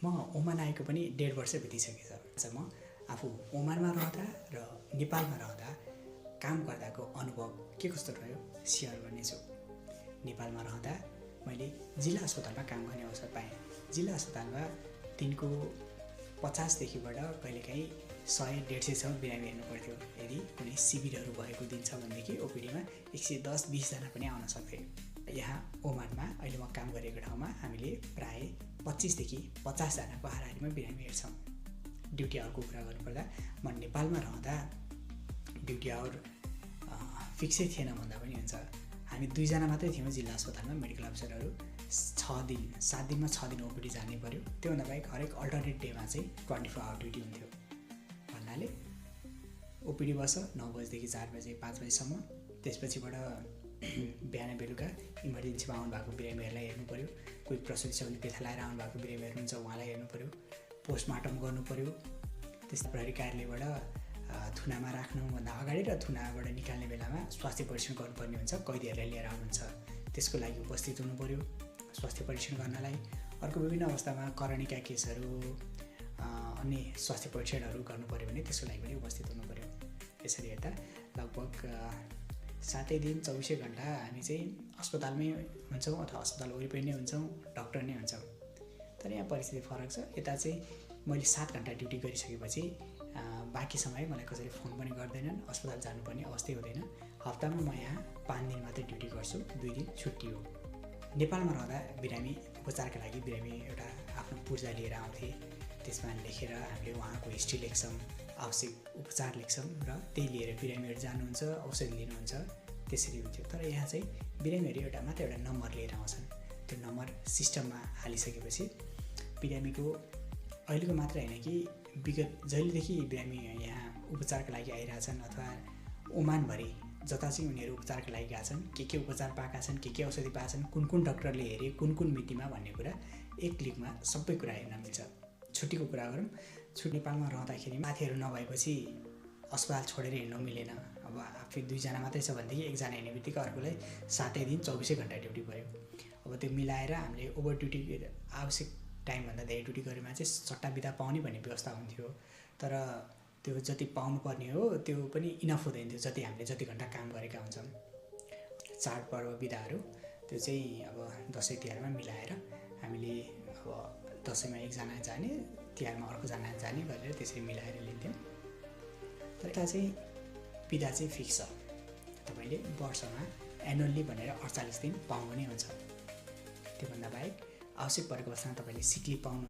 म ओमान आएको पनि 1.5 वर्ष बितिसकेछ। म आफू ओमानमा रहँदा र नेपालमा रहँदा काम गर्दाको अनुभव के कस्तो रह्यो सेयर गर्नेछु। नेपालमा रहँदा मैले जिल्ला अस्पतालमा काम गर्ने अवसर पाएँ। जिल्ला अस्पतालमा दिनको 50 देखिबाट कहिलेकाहीँ 100-150 बिरामी हेर्नु पर्थ्यो। यदि कुनै शिविरहरू भएको दिन छ भनेदेखि ओपिडीमा 110-20 जना पनि आउन सक्थे। यहाँ ओमानमा अहिले म काम गरेको ठाउँमा हामीले प्राय 25 देखि 50 जनाको हाराहारीमा बिरामी हेर्छौँ। ड्युटी आवरको कुरा गर्नुपर्दा म नेपालमा रहँदा ड्युटी आवर फिक्सै थिएन भन्दा पनि हुन्छ। हामी 2 जना मात्रै थियौँ जिल्ला अस्पतालमा मेडिकल अफिसरहरू। 7 दिनमा 6 दिन ओपिडी जानै पर्यो। त्योभन्दा बाहेक हरेक अल्टरनेट डेमा चाहिँ 24 आवर ड्युटी हुन्थ्यो। भन्नाले ओपिडी बस्छ 9 बजेदेखि 4 बजे 5 बजेसम्म। त्यसपछिबाट बिहान बेलुका इमर्जेन्सीमा आउनु भएको बिरामीहरूलाई हेर्नु पर्यो। कोही प्रसुति छ भने बेथा लाएर आउनु भएको बिरामीहरू हुन्छ, उहाँलाई हेर्नु पर्यो। पोस्टमार्टम गर्नु पर्यो। त्यस्तै प्रहरी कार्यालयबाट थुनामा राख्नुभन्दा अगाडि र थुनाबाट निकाल्ने बेलामा स्वास्थ्य परीक्षण गर्नुपर्ने हुन्छ। कैदीहरूलाई लिएर आउनुहुन्छ, त्यसको लागि उपस्थित हुनु पर्यो स्वास्थ्य परीक्षण गर्नलाई। अर्को विभिन्न अवस्थामा करणीका केसहरू अन्य स्वास्थ्य परीक्षणहरू गर्नु पर्यो भने त्यसको लागि पनि उपस्थित हुनु पर्यो। यसरी हेर्दा लगभग 7 दिन 24 घन्टा हामी चाहिँ अस्पतालमै हुन्छौँ अथवा अस्पताल वरिपरि नै हुन्छौँ, डक्टर नै हुन्छौँ। तर यहाँ परिस्थिति फरक छ। यता चाहिँ मैले 7 घन्टा ड्युटी गरिसकेपछि बाँकी समय मलाई कसैले फोन पनि गर्दैनन्, अस्पताल जानुपर्ने अवस्थै हुँदैन। हप्तामा म यहाँ 5 दिन मात्रै ड्युटी गर्छु, 2 दिन छुट्टी हो। नेपालमा रहँदा बिरामी उपचारका लागि बिरामी एउटा आफ्नो पूर्जा लिएर आउँथे। त्यसमा लेखेर हामीले उहाँको हिस्ट्री लेख्छौँ, आवश्यक उपचार लेख्छौँ र त्यही लिएर बिरामीहरू जानुहुन्छ, औषधि लिनुहुन्छ। त्यसरी हुन्थ्यो। तर यहाँ चाहिँ बिरामीहरू एउटा नम्बर लिएर आउँछन्। त्यो नम्बर सिस्टममा हालिसकेपछि बिरामीको अहिलेको मात्र होइन कि विगत जहिलेदेखि बिरामी यहाँ उपचारका लागि आइरहेछन् अथवा ओमानभरि जता चाहिँ उनीहरू उपचारका लागि गएका छन्, के उपचार पाएका छन्, के औषधि पाएका छन्, कुन डाक्टरले हेरे, कुन मितिमा भन्ने कुरा एक क्लिकमा सबै कुरा हेर्न मिल्छ। छुट्टीको कुरा गरौँ, छुट्टी नेपालमा रहँदाखेरि साथीहरू नभएपछि अस्पताल छोडेर हिँड्नु मिलेन। अब आफै 2 जना मात्रै छ भनेदेखि 1 जना हिँड्ने बित्तिकै अर्कोलाई 7 दिन 24 घन्टा ड्युटी पऱ्यो। अब त्यो मिलाएर हामीले ओभर ड्युटी आवश्यक टाइमभन्दा धेरै ड्युटी गरेमा चाहिँ सट्टा बिदा पाउने भन्ने व्यवस्था हुन्थ्यो। तर त्यो जति पाउनुपर्ने हो त्यो पनि इनफ हुँदैन थियो जति घन्टा काम गरेका हुन्छौँ। चाडपर्व बिदाहरू त्यो चाहिँ अब दसैँ तिहारमा मिलाएर हामीले अब दसैँमा 1 जना जाने, तिहारमा अर्को जना जाने गरेर त्यसरी मिलाएर लिन्थ्यौँ। तर यता चाहिँ बिदा चाहिँ फिक्स छ। तपाईँले वर्षमा एनुअल्ली भनेर 48 दिन पाउनु नै हुन्छ। त्योभन्दा बाहेक आवश्यक परेको अवस्थामा तपाईँले सिक लिभ पाउनु